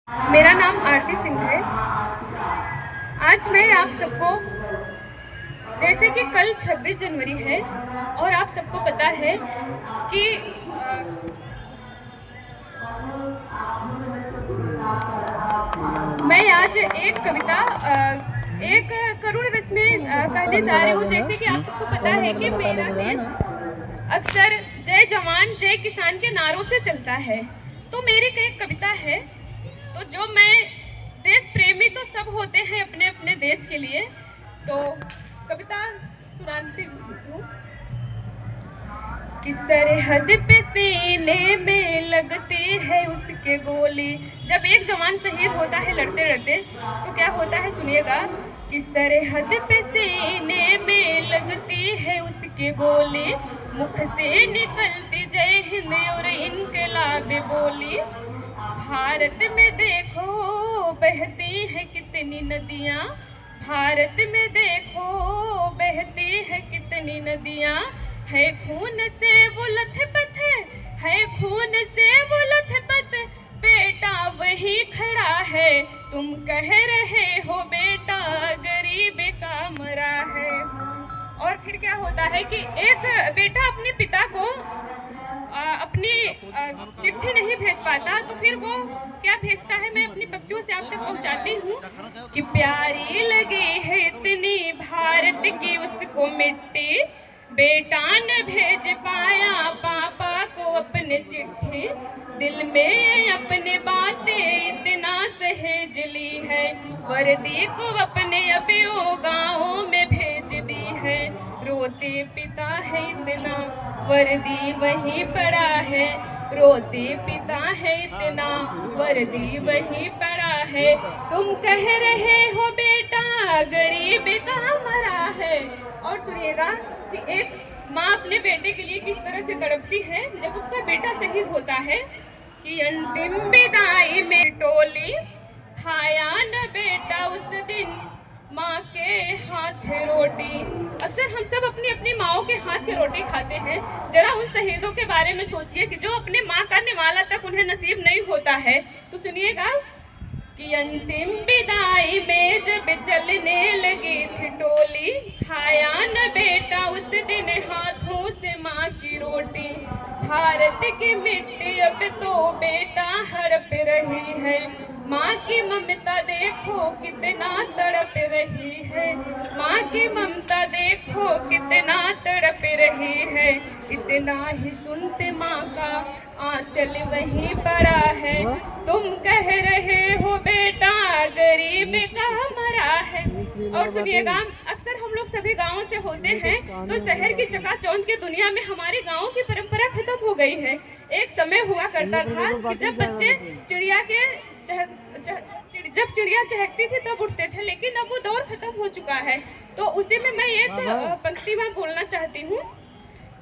मेरा नाम आरती सिंह है। आज मैं आप सबको, जैसे कि कल 26 जनवरी है और आप सबको पता है कि मैं आज एक कविता एक करुण रस में कहने जा रही हूँ। जैसे कि आप सबको पता है कि मेरा देश अक्सर जय जवान जय किसान के नारों से चलता है, तो मेरी एक कविता है। तो जो मैं देश प्रेमी तो सब होते हैं अपने अपने देश के लिए, तो कविता सुनाती हूँ कि सरहद पे सीने में लगती है उसके गोली। जब एक जवान शहीद होता है लड़ते लड़ते, तो क्या होता है सुनिएगा कि सरहद पे सीने में लगती है उसके गोली, मुख से निकलती जय हिंद और इनकलाब बोली। भारत में देखो बहती है कितनी नदियाँ, भारत में देखो बहती है कितनी नदियाँ, है खून से वो लथपथ, है खून से वो लथपथ, बेटा वही खड़ा है। तुम कह रहे हो बेटा गरीब का मरा है। और फिर क्या होता है कि एक बेटा अपने पिता को अपनी चिट्ठी नहीं भेज पाता, तो फिर वो क्या भेजता है, मैं अपनी पंक्तियों से आप तक पहुंचाती हूँ कि प्यारी लगी है इतनी भारत की उसको मिट्टी, बेटा न भेज पाया पापा को अपने चिट्ठी, दिल में अपने बातें इतना सहेज ली है, वर्दी को अपने अबियो गाँव में भेज दी है, रोते पिता है इतना वर्दी वहीं पड़ा है, रोते पिता है इतना वर्दी वहीं पड़ा है। तुम कह रहे हो बेटा गरीब का मरा है। और सुनिएगा कि एक माँ अपने बेटे के लिए किस तरह से तड़पती है जब उसका बेटा शहीद होता है कि अंतिम विदाई में टोली, खाया न बेटा उस दिन माँ के हाथ रोटी। अक्सर हम सब अपनी अपनी माओ के हाथ की रोटी खाते हैं। जरा उन शहीदों के बारे में सोचिए कि जो अपने माँ का निवाला तक उन्हें नसीब नहीं होता है। तो सुनिएगा कि अंतिम विदाई में जब चलने लगी थी टोली, खाया न बेटा उस दिन हाथों से माँ की रोटी, भारत की मिट्टी अब तो बेटा हड़प रही है, माँ की ममता देखो कितना तड़प रही है, माँ की ममता देखो कितना तड़प रही है, इतना ही सुनते माँ का आंचल वहीं पड़ा है, तुम कह रहे हो बेटा गरीब का मरा है। और सुनिएगा, अक्सर हम लोग सभी गांवों से होते हैं, तो शहर की चकाचौंध की दुनिया में हमारी गांव की परंपरा खत्म हो गई है। एक समय हुआ करता था कि जब बच्चे जब चिड़िया चहकती थी तब उठते थे, लेकिन अब वो दौर खत्म हो चुका है। तो उसी में मैं एक पंक्ति में बोलना चाहती हूँ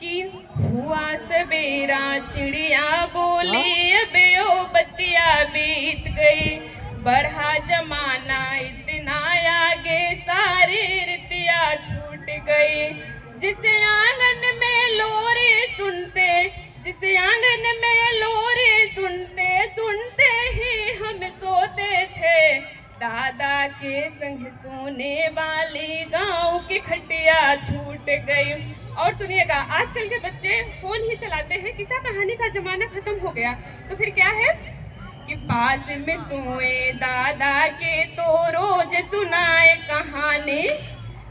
कि हुआ सवेरा चिड़िया बोली, अब ओ बतिया बीत गई, बढ़ा जमाना इतना आगे सारी रीतियाँ छूट गई, जिस आंगन में लोरी सुनते, जिस आंगन में लोरी सुनते सुनते ही हम सोते थे, दादा के संग सोने वाली गांव की खटिया छूट गई। और सुनिएगा, आजकल के बच्चे फोन ही चलाते हैं, किस्सा कहानी का जमाना खत्म हो गया। तो फिर क्या है कि पास में सोए दादा के तो रोज सुनाए कहानी,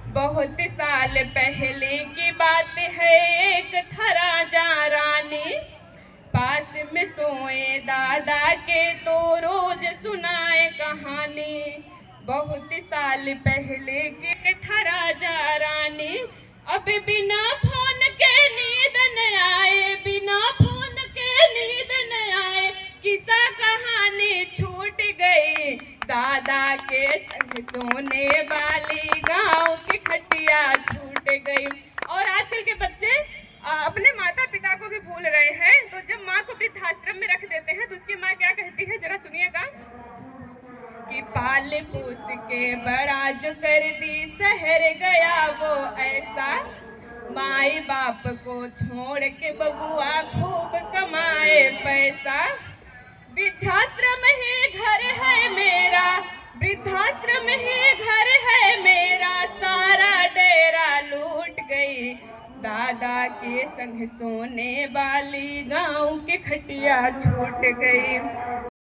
बहुत साल पहले की बात है एक था राजा रानी, पास में सोए दादा के तो रोज सुनाए कहानी, बहुत साल पहले के था राजा रानी, अब बिना फोन के नींद न आए, बिना फोन के नींद न आए, किस्सा कहानी छूट गई, दादा के संग सोने वाली गांव की खटिया छूट गई। और आजकल के बच्चे अपने माता पिता को भी भूल रहे हैं। तो जब माँ को वृद्धाश्रम में रख देते हैं तो उसकी माँ क्या कहती है, जरा सुनिएगा कि पाल पोस के बड़ा जो कर दी शहर गया वो ऐसा, माई बाप को छोड़ के बबुआ खूब कमाए पैसा, वृद्धाश्रम ही घर है दादा के संग सोने वाली गांव के खटिया छूट गई।